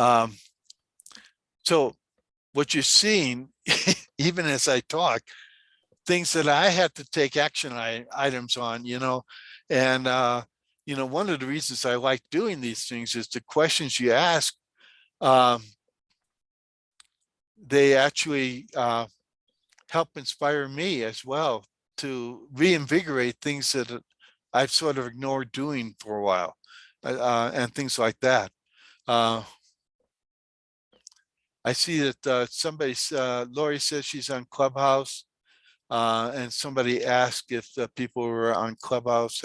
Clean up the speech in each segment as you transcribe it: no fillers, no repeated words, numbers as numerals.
Um, so what you're seeing, even as I talk, things that I had to take action items on, and one of the reasons I like doing these things is the questions you ask. They actually help inspire me as well to reinvigorate things that I've sort of ignored doing for a while, and things like that. I see that Lori says she's on Clubhouse, and somebody asked if the people were on Clubhouse.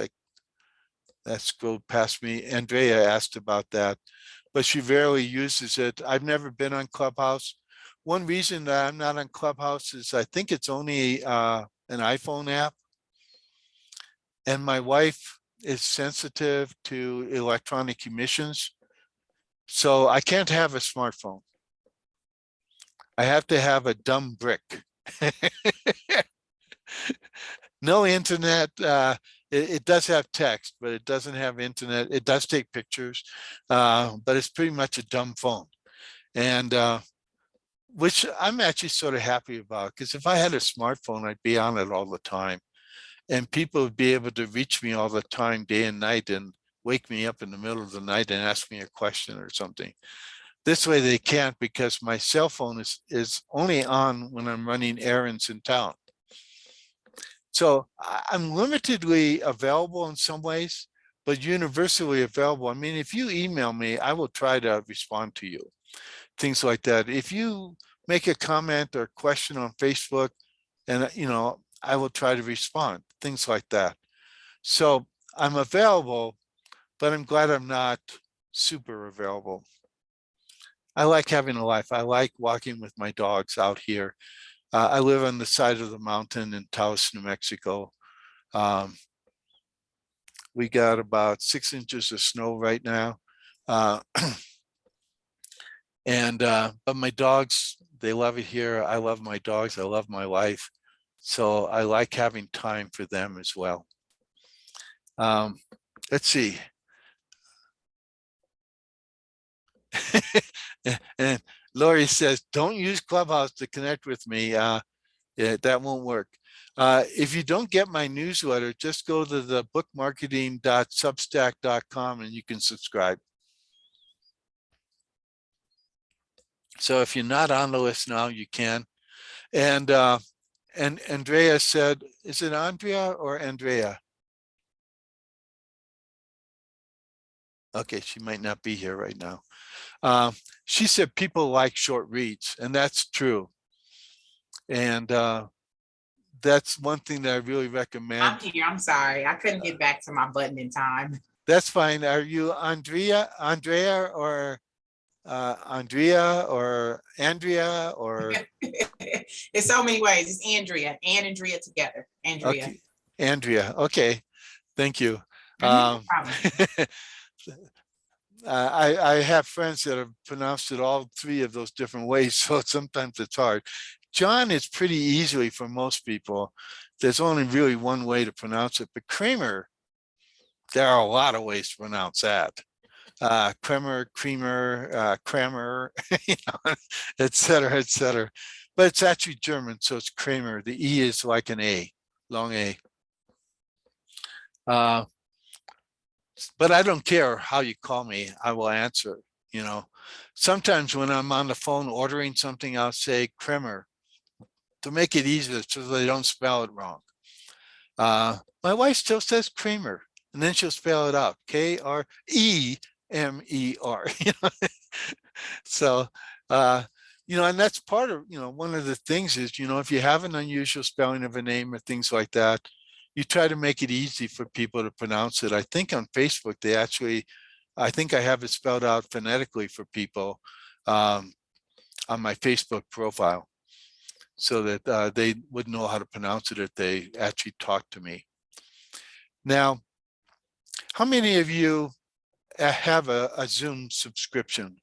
That scrolled past me. Andrea asked about that, but she rarely uses it. I've never been on Clubhouse. One reason that I'm not on Clubhouse is I think it's only an iPhone app, and my wife is sensitive to electronic emissions, so I can't have a smartphone. I have to have a dumb brick. No internet. It does have text, but it doesn't have internet. It does take pictures, but it's pretty much a dumb phone. And which I'm actually sort of happy about, because if I had a smartphone, I'd be on it all the time. And people would be able to reach me all the time, day and night, and wake me up in the middle of the night and ask me a question or something. This way they can't, because my cell phone is only on when I'm running errands in town. So I'm limitedly available in some ways, but universally available. I mean, if you email me, I will try to respond to you, things like that. If you make a comment or question on Facebook, and I will try to respond, things like that. So I'm available, but I'm glad I'm not super available. I like having a life. I like walking with my dogs out here. I live on the side of the mountain in Taos, New Mexico. We got about 6 inches of snow right now. But my dogs, they love it here. I love my dogs. I love my life. So I like having time for them as well. Let's see. And Lori says, don't use Clubhouse to connect with me. Yeah, that won't work. If you don't get my newsletter, just go to the bookmarketing.substack.com and you can subscribe. So if you're not on the list now, you can. And Andrea said, is it Andrea or Andrea? Okay, she might not be here right now. She said people like short reads, and that's true. And that's one thing that I really recommend. I'm here. I'm sorry. I couldn't get back to my button in time. That's fine. Are you Andrea or Andrea or Andrea or? There's so many ways. It's Andrea and Andrea together. Andrea. Okay. Andrea. Okay. Thank you. No I have friends that have pronounced it all 3 of those different ways, so sometimes it's hard. John is pretty easily for most people. There's only really one way to pronounce it, but Kremer, there are a lot of ways to pronounce that. Kremer, Kremer, et cetera, et cetera. But it's actually German, so it's Kremer. The E is like an A, long A. But I don't care how you call me, I will answer. Sometimes when I'm on the phone ordering something, I'll say Kremer to make it easier so they don't spell it wrong. My wife still says Kremer, and then she'll spell it out, Kremer. So, and that's part of, one of the things is, if you have an unusual spelling of a name or things like that, you try to make it easy for people to pronounce it. I think on Facebook, I think I have it spelled out phonetically for people on my Facebook profile, so that they would know how to pronounce it if they actually talk to me. Now, how many of you have a Zoom subscription?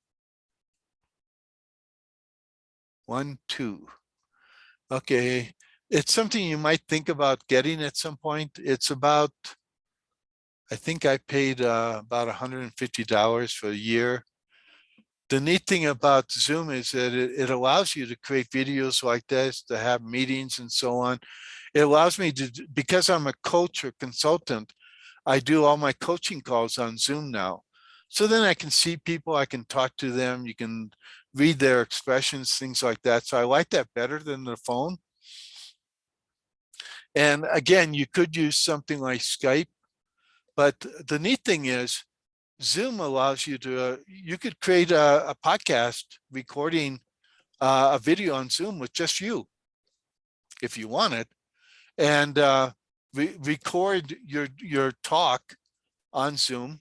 1, 2. Okay. It's something you might think about getting at some point. It's about, I think I paid about $150 for a year The neat thing about Zoom is that it allows you to create videos like this, to have meetings and so on. It allows me to, because I'm a coach or consultant, I do all my coaching calls on Zoom now. So then I can see people, I can talk to them, you can read their expressions, things like that. So I like that better than the phone. And again, you could use something like Skype, but the neat thing is Zoom allows you to, you could create a podcast recording a video on Zoom with just you, if you wanted, and record your talk on Zoom,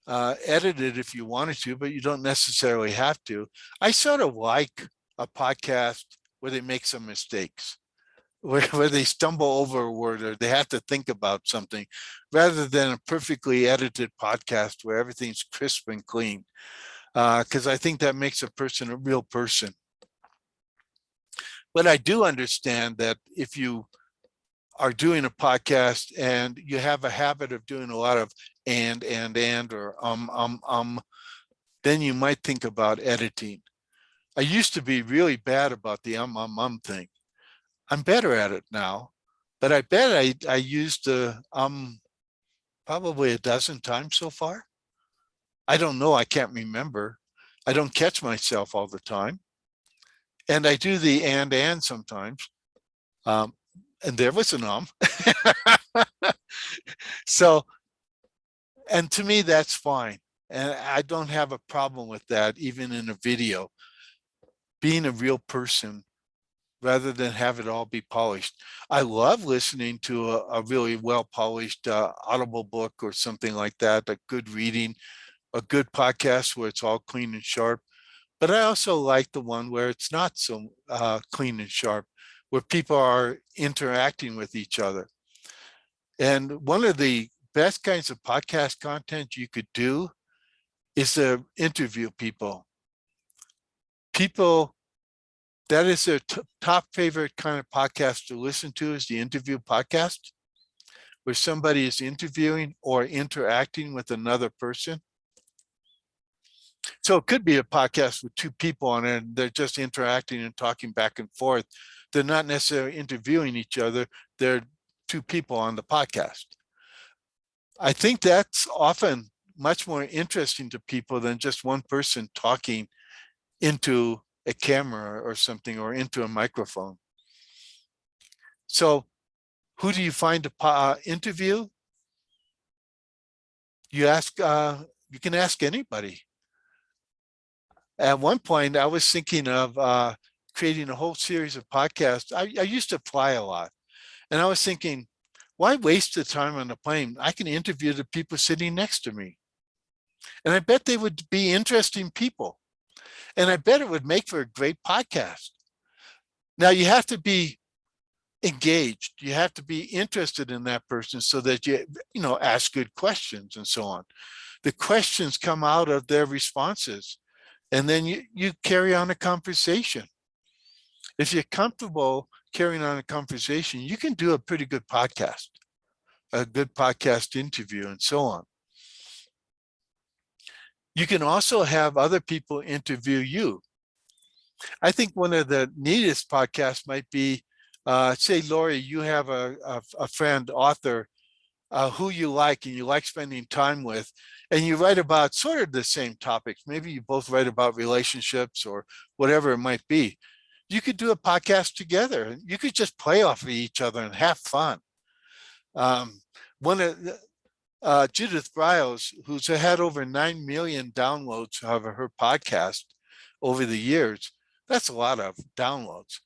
edit it if you wanted to, but you don't necessarily have to. I sort of like a podcast where they make some mistakes, where they stumble over a word or they have to think about something, rather than a perfectly edited podcast where everything's crisp and clean. Because I think that makes a person a real person. But I do understand that if you are doing a podcast and you have a habit of doing a lot of and or then you might think about editing. I used to be really bad about the thing. I'm better at it now, but I bet I used probably a dozen times so far. I don't know, I can't remember. I don't catch myself all the time. And I do the and sometimes. And there was an So, and to me, that's fine. And I don't have a problem with that, even in a video. Being a real person rather than have it all be polished. I love listening to a really well-polished Audible book or something like that, a good reading, a good podcast where it's all clean and sharp. But I also like the one where it's not so clean and sharp, where people are interacting with each other. And one of the best kinds of podcast content you could do is to interview people. People, that is their top favorite kind of podcast to listen to, is the interview podcast, where somebody is interviewing or interacting with another person. So it could be a podcast with two people on it, and they're just interacting and talking back and forth. They're not necessarily interviewing each other. They're two people on the podcast. I think that's often much more interesting to people than just one person talking into a camera or something, or into a microphone. So who do you find to interview? You ask, you can ask anybody. At one point, I was thinking of creating a whole series of podcasts. I used to fly a lot, and I was thinking, why waste the time on the plane? I can interview the people sitting next to me. And I bet they would be interesting people. And I bet it would make for a great podcast. Now, you have to be engaged. You have to be interested in that person so that you ask good questions and so on. The questions come out of their responses, and then you carry on a conversation. If you're comfortable carrying on a conversation, you can do a pretty good podcast, a good podcast interview, and so on. You can also have other people interview you. I think one of the neatest podcasts might be, say, Lori, you have a friend, author, who you like and you like spending time with, and you write about sort of the same topics. Maybe you both write about relationships or whatever it might be. You could do a podcast together. You could just play off of each other and have fun. One of Judith Briles, who's had over 9 million downloads of her podcast over the years. That's a lot of downloads.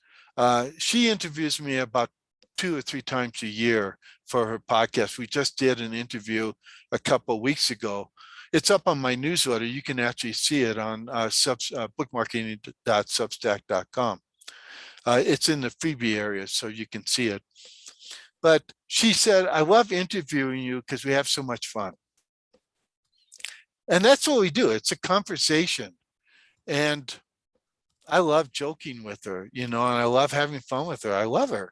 She interviews me about 2 or 3 times a year for her podcast. We just did an interview a couple of weeks ago. It's up on my newsletter. You can actually see it on bookmarketing.substack.com. It's in the freebie area, so you can see it. But she said, I love interviewing you because we have so much fun. And that's what we do. It's a conversation. And I love joking with her, and I love having fun with her. I love her.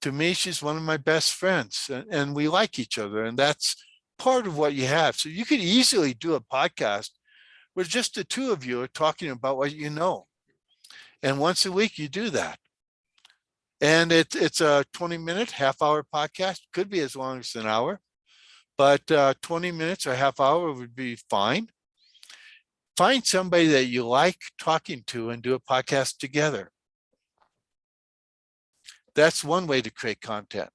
To me, she's one of my best friends, and we like each other. And that's part of what you have. So you could easily do a podcast where just the two of you are talking about what you know. And once a week you do that. And it's a 20-minute, half-hour podcast. Could be as long as an hour, but 20 minutes or half hour would be fine. Find somebody that you like talking to and do a podcast together. That's one way to create content.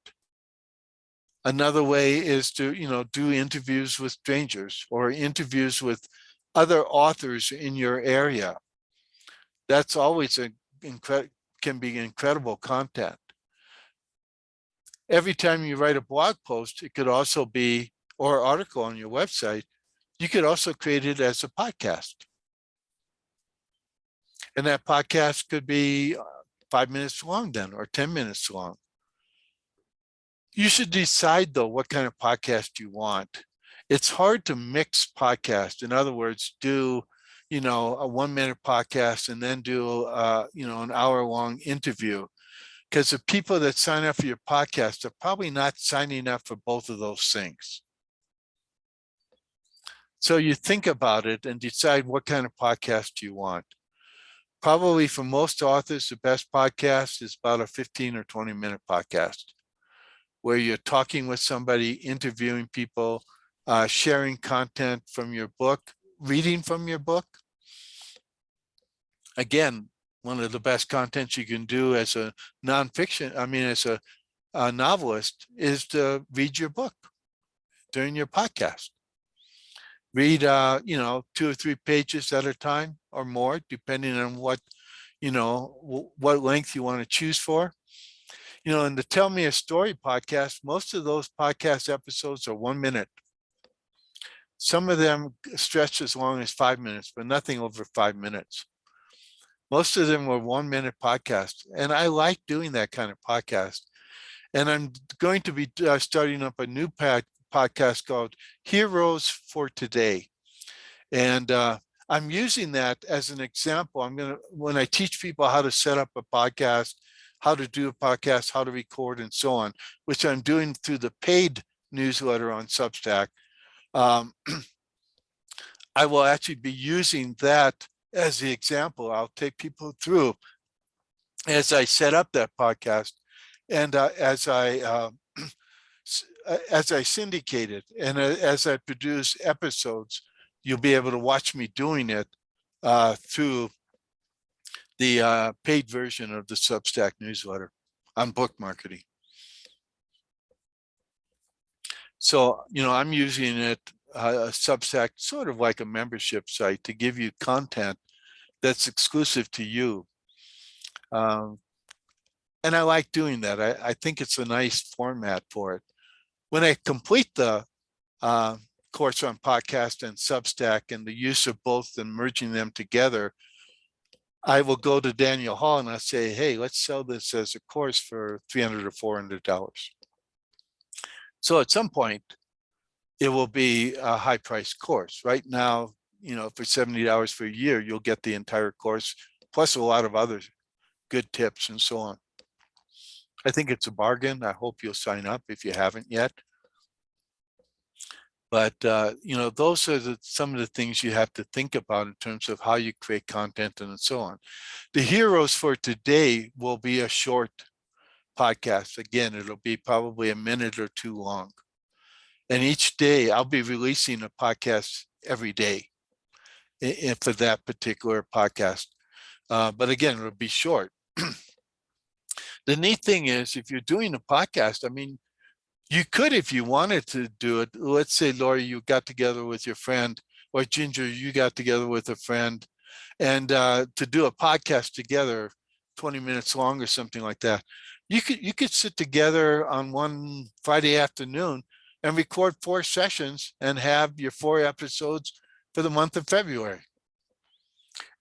Another way is to, do interviews with strangers or interviews with other authors in your area. That's always can be incredible content. Every time you write a blog post, it could also be, or article on your website, you could also create it as a podcast. And that podcast could be 5 minutes long then, or 10 minutes long. You should decide though what kind of podcast you want. It's hard to mix podcasts. In other words, do, a 1-minute podcast and then do, an hour-long interview. Because the people that sign up for your podcast are probably not signing up for both of those things. So you think about it and decide what kind of podcast you want. Probably for most authors, the best podcast is about a 15 or 20-minute podcast where you're talking with somebody, interviewing people, sharing content from your book, reading from your book. Again, one of the best contents you can do as a nonfiction, as a novelist, is to read your book during your podcast. Read, 2 or 3 pages at a time or more, depending on what length you want to choose for. In the Tell Me a Story podcast, most of those podcast episodes are 1 minute. Some of them stretch as long as 5 minutes, but nothing over 5 minutes. Most of them were 1-minute podcasts. And I like doing that kind of podcast. And I'm going to be starting up a new podcast called Heroes for Today. And I'm using that as an example. When I teach people how to set up a podcast, how to do a podcast, how to record, and so on, which I'm doing through the paid newsletter on Substack, I will actually be using that as the example. I'll take people through as I set up that podcast and as I syndicate it and as I produce episodes. You'll be able to watch me doing it through the paid version of the Substack newsletter on book marketing. So, I'm using it, Substack, sort of like a membership site to give you content that's exclusive to you. And I like doing that. I think it's a nice format for it. When I complete the course on podcast and Substack and the use of both and merging them together, I will go to Daniel Hall and I'll say, hey, let's sell this as a course for $300 or $400. So at some point, it will be a high-priced course. Right now, for $70 for a year, you'll get the entire course, plus a lot of other good tips and so on. I think it's a bargain. I hope you'll sign up if you haven't yet. But, those are some of the things you have to think about in terms of how you create content and so on. The Heroes for Today will be a short podcast. Again, it'll be probably a minute or 2 long. And each day I'll be releasing a podcast every day for that particular podcast. But again, it'll be short. The neat thing is, if you're doing a podcast, you could, if you wanted to do it, let's say, Lori, you got together with your friend, or Ginger, you got together with a friend, and to do a podcast together, 20 minutes long or something like that. You could sit together on one Friday afternoon and record 4 sessions and have your 4 episodes for the month of February.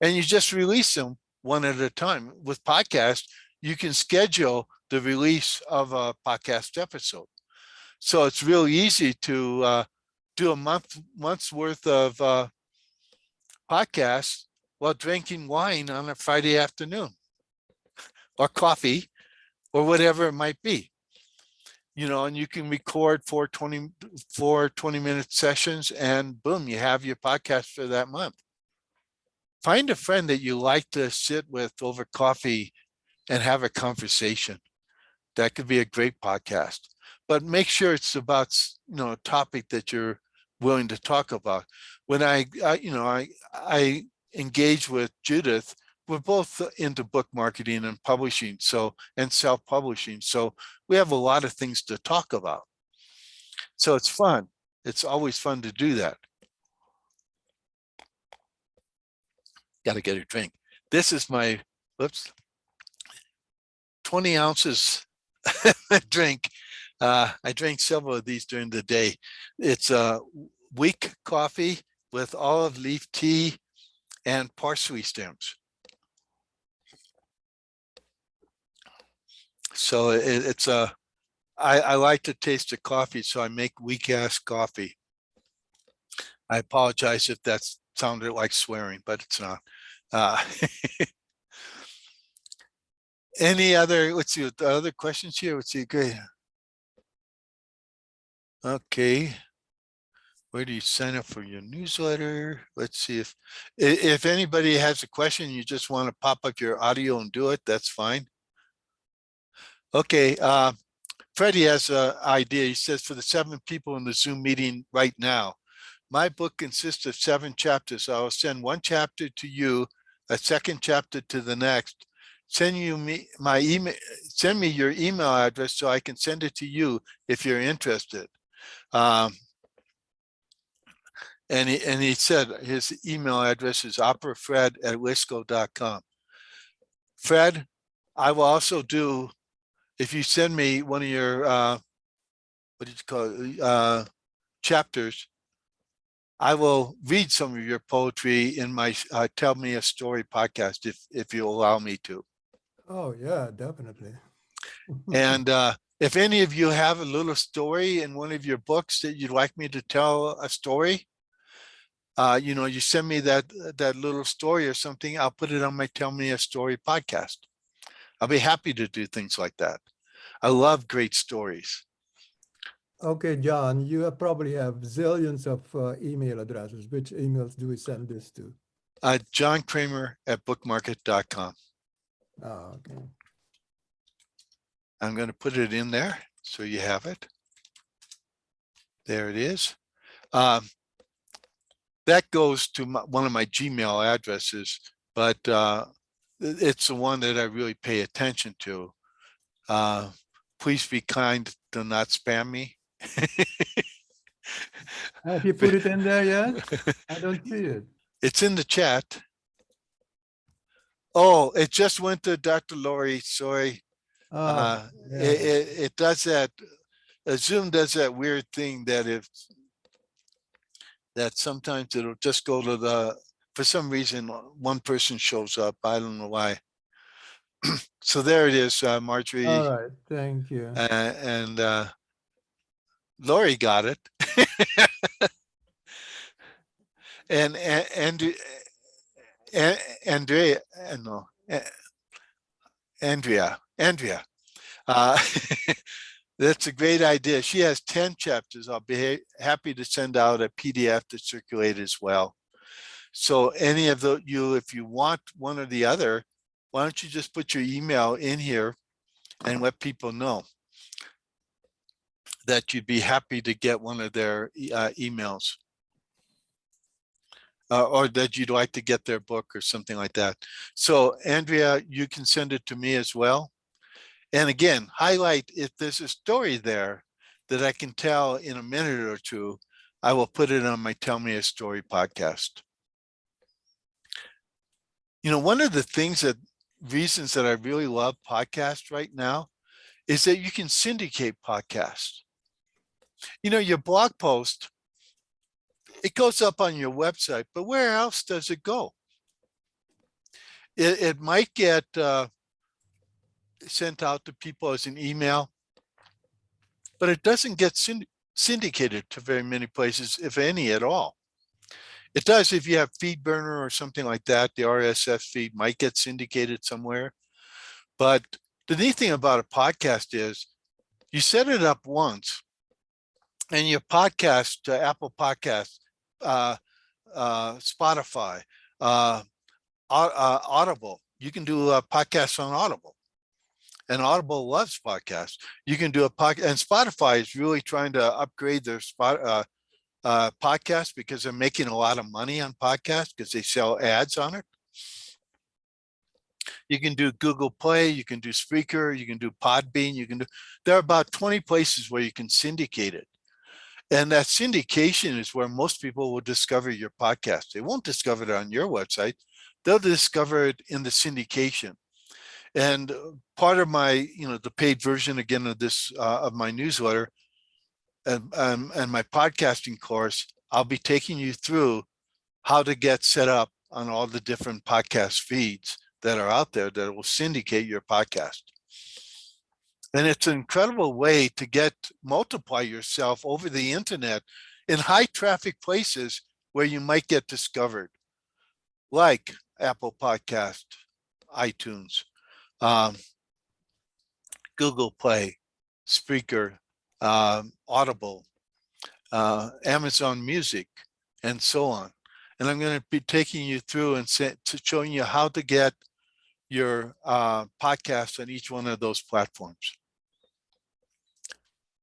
And you just release them one at a time. With podcasts, you can schedule the release of a podcast episode. So it's really easy to do a month's worth of podcasts while drinking wine on a Friday afternoon, or coffee, or whatever it might be. And you can record 4 20-minute sessions, and boom, you have your podcast for that month. find a friend that you like to sit with over coffee and have a conversation. That could be a great podcast, but make sure it's about, a topic that you're willing to talk about. When I engage with Judith, we're both into book marketing and publishing, and self-publishing. So we have a lot of things to talk about. So it's fun. It's always fun to do that. Got to get a drink. This is my, 20 ounces drink. I drank several of these during the day. It's a weak coffee with olive leaf tea and parsley stems. So I like to taste the coffee, so I make weak ass coffee. I apologize if that sounded like swearing, but it's not. Any other, let's see, the other questions here? Let's see, great. Okay. Where do you sign up for your newsletter? Let's see if anybody has a question, you just want to pop up your audio and do it, that's fine. Okay, Freddie has an idea. He says, for the 7 people in the Zoom meeting right now, my book consists of 7 chapters. I will send 1 chapter to you, a 2nd chapter to the next. Send me your email address so I can send it to you if you're interested. And he said his email address is operafred@wisco.com. Fred, I will also do, if you send me one of your, what did you call it, chapters, I will read some of your poetry in my Tell Me a Story podcast, if you allow me to. Oh, yeah, definitely. And if any of you have a little story in one of your books that you'd like me to tell a story, you send me that little story or something, I'll put it on my Tell Me a Story podcast. I'll be happy to do things like that. I love great stories. Okay, John, you probably have zillions of email addresses. Which emails do we send this to? John Kremer at bookmarket.com. Oh, okay. I'm going to put it in there so you have it. There it is. That goes to one of my Gmail addresses, but it's the one that I really pay attention to. Please be kind, do not spam me. Have you put it in there yet? I don't see it. It's in the chat. Oh, it just went to Dr. Lori, sorry. Oh, yeah. It does that. Zoom does that weird thing that sometimes it'll just go to for some reason, one person shows up. I don't know why. So there it is, Marjorie. All right, thank you. And Lori got it. and Andrea, no, Andrea. That's a great idea. She has 10 chapters. I'll be happy to send out a PDF to circulate as well. So any of you, if you want one or the other, why don't you just put your email in here and let people know that you'd be happy to get one of their emails. Or that you'd like to get their book or something like that. So Andrea, you can send it to me as well. And again, highlight if there's a story there that I can tell in a minute or two, I will put it on my Tell Me a Story podcast. One of the reasons that I really love podcasts right now is that you can syndicate podcasts. Your blog post, it goes up on your website, but where else does it go? It might get sent out to people as an email, but it doesn't get syndicated to very many places, if any at all. It does if you have FeedBurner or something like that. The RSS feed might get syndicated somewhere. But the neat thing about a podcast is you set it up once and your podcast, Apple Podcasts, Spotify, Audible. You can do a podcast on Audible, and Audible loves podcasts. You can do a podcast, and Spotify is really trying to upgrade their podcast because they're making a lot of money on podcasts because they sell ads on it. You can do Google Play, you can do Spreaker, you can do Podbean, there are about 20 places where you can syndicate it. And that syndication is where most people will discover your podcast. They won't discover it on your website. They'll discover it in the syndication. And part of my, the paid version again of this, of my newsletter and my podcasting course, I'll be taking you through how to get set up on all the different podcast feeds that are out there that will syndicate your podcast. And it's an incredible way to multiply yourself over the internet in high traffic places where you might get discovered, like Apple Podcast, iTunes, Google Play, Spreaker, Audible, Amazon Music, and so on. And I'm going to be taking you through and showing you how to get your podcast on each one of those platforms.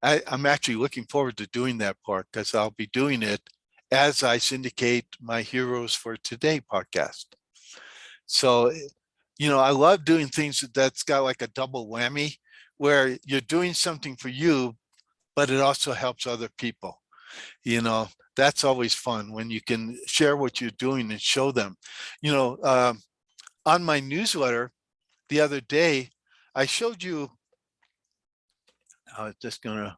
I'm actually looking forward to doing that part because I'll be doing it as I syndicate my Heroes for Today podcast. So, I love doing things that's got like a double whammy where you're doing something for you, but it also helps other people. That's always fun when you can share what you're doing and show them. On my newsletter the other day, I showed you, I was just gonna,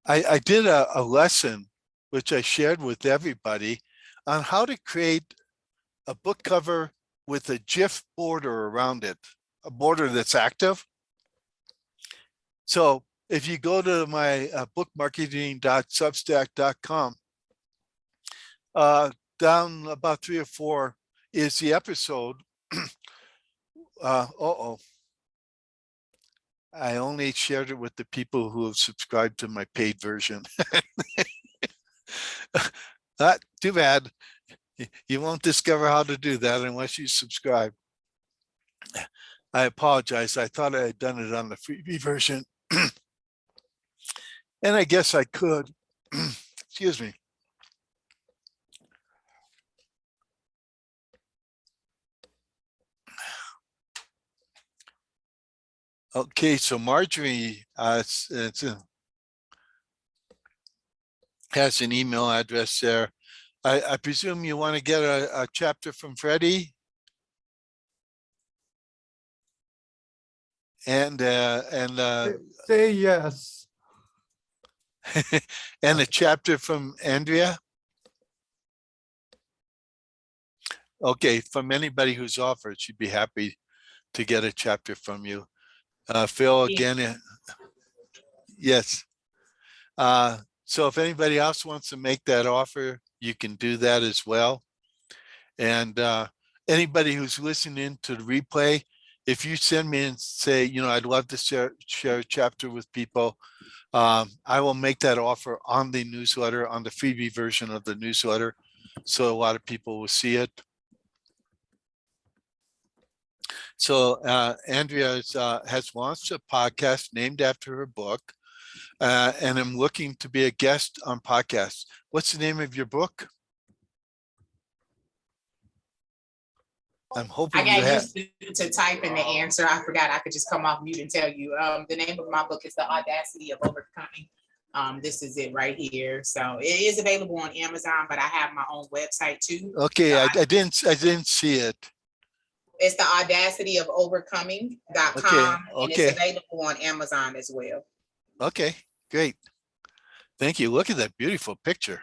I did a lesson which I shared with everybody on how to create a book cover with a GIF border around it, a border that's active. So if you go to my bookmarketing.substack.com, down about 3 or 4 is the episode. I only shared it with the people who have subscribed to my paid version. Too bad. You won't discover how to do that unless you subscribe. I apologize. I thought I had done it on the freebie version. And I guess I could. Excuse me. Okay, so Marjorie has an email address there. I presume you want to get a chapter from Freddie? And Say yes. and a chapter from Andrea? Okay, from anybody who's offered, she'd be happy to get a chapter from you. Phil, again, yes. So if anybody else wants to make that offer, you can do that as well. And anybody who's listening to the replay, if you send me and say, I'd love to share a chapter with people, I will make that offer on the newsletter, on the freebie version of the newsletter, so a lot of people will see it. So Andrea has launched a podcast named after her book, and I'm looking to be a guest on podcasts. What's the name of your book? I'm hoping I you got have. used to type in the answer. I forgot I could just come off mute and tell you. The name of my book is The Audacity of Overcoming. This is it right here. So it is available on Amazon, but I have my own website too. Okay, I didn't see it. It's the audacity of overcoming.com, and it's available on Amazon as well. Okay, great. Thank you. Look at that beautiful picture.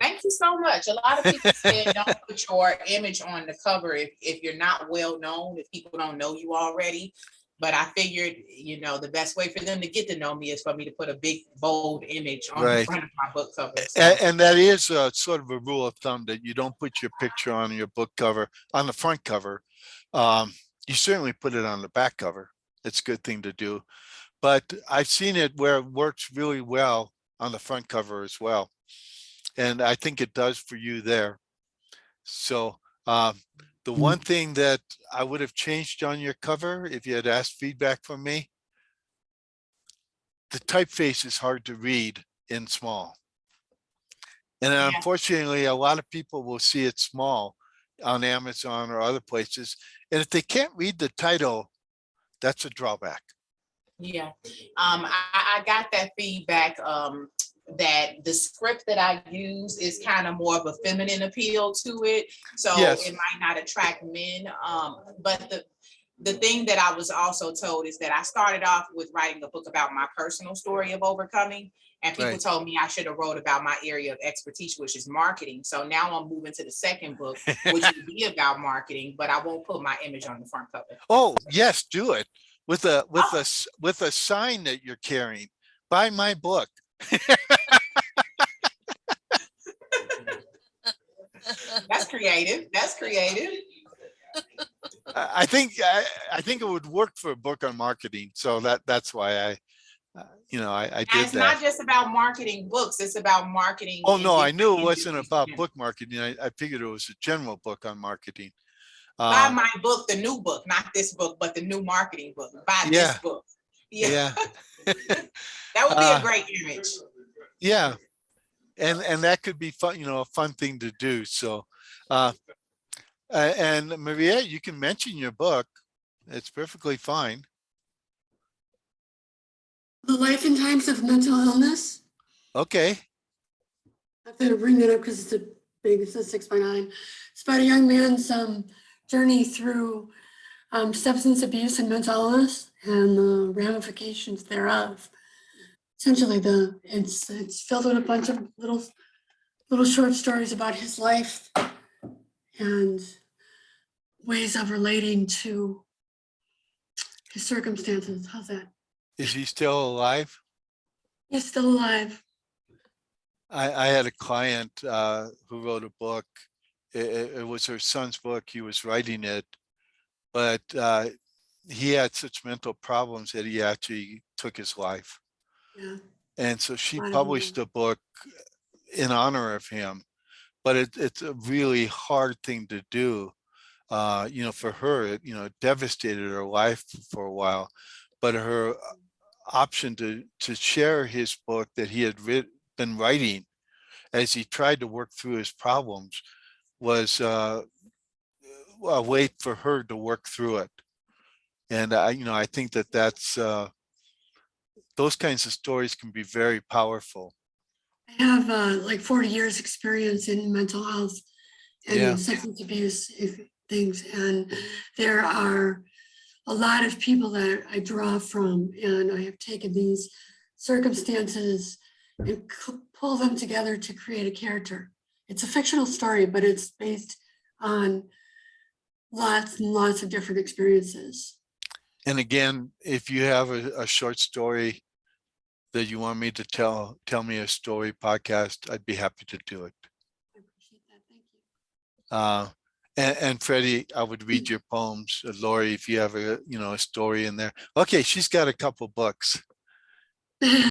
Thank you so much. A lot of people say don't put your image on the cover if you're not well known, if people don't know you already. But I figured, the best way for them to get to know me is for me to put a big, bold image on the front of my book cover. So. And that is sort of a rule of thumb that you don't put your picture on your book cover, on the front cover. You certainly put it on the back cover. It's a good thing to do. but I've seen it where it works really well on the front cover as well. And I think it does for you there. So the one thing that I would have changed on your cover, if you had asked feedback from me, the typeface is hard to read in small. And Yeah. unfortunately, a lot of people will see it small on Amazon or other places. And if they can't read the title, that's a drawback. Yeah, I got that feedback, that the script that I use is kind of more of a feminine appeal to it. So Yes. it might not attract men. But the thing that I was also told is that I started off with writing a book about my personal story of overcoming. And people Right. told me I should have wrote about my area of expertise, which is marketing. So now I'm moving to the second book, which will be about marketing, but I won't put my image on the front cover. Oh, yes, do it with a sign that you're carrying. Buy my book. That's creative. That's creative. I think it would work for a book on marketing. So that's why I And did it's not that. just about marketing books, it's about marketing. Oh in no, I different knew it wasn't industries. about Yeah. book marketing. I figured it was a general book on marketing. Buy my book, the new book, not this book, but the new marketing book. Buy Yeah. this book. Yeah. That would be a great image. Yeah. And that could be fun, a fun thing to do. So and Maria, you can mention your book. It's perfectly fine. The Life and Times of Mental Illness. Okay. I'm going to bring that up because it's a 6x9. It's about a young man's journey through substance abuse and mental illness and the ramifications thereof. Essentially, it's filled with a bunch of little short stories about his life and ways of relating to his circumstances. How's that? Is he still alive? He's still alive. I had a client who wrote a book. It was her son's book. He was writing it, but he had such mental problems that he actually took his life. Yeah. And so she A lot of published them. a book in honor of him. But it's a really hard thing to do. For her, it devastated her life for a while. But her option to share his book that he had been writing as he tried to work through his problems was a way for her to work through it. And I think that's those kinds of stories can be very powerful. I have like 40 years experience in mental health and Yeah. substance abuse things. And there are a lot of people that I draw from, and I have taken these circumstances and pull them together to create a character. It's a fictional story, but it's based on lots and lots of different experiences. And again, if you have a short story that you want me to tell me a story podcast, I'd be happy to do it. I appreciate that. Thank you. And Freddie, I would read your poems. Lori, if you have a story in there. Okay, she's got a couple books.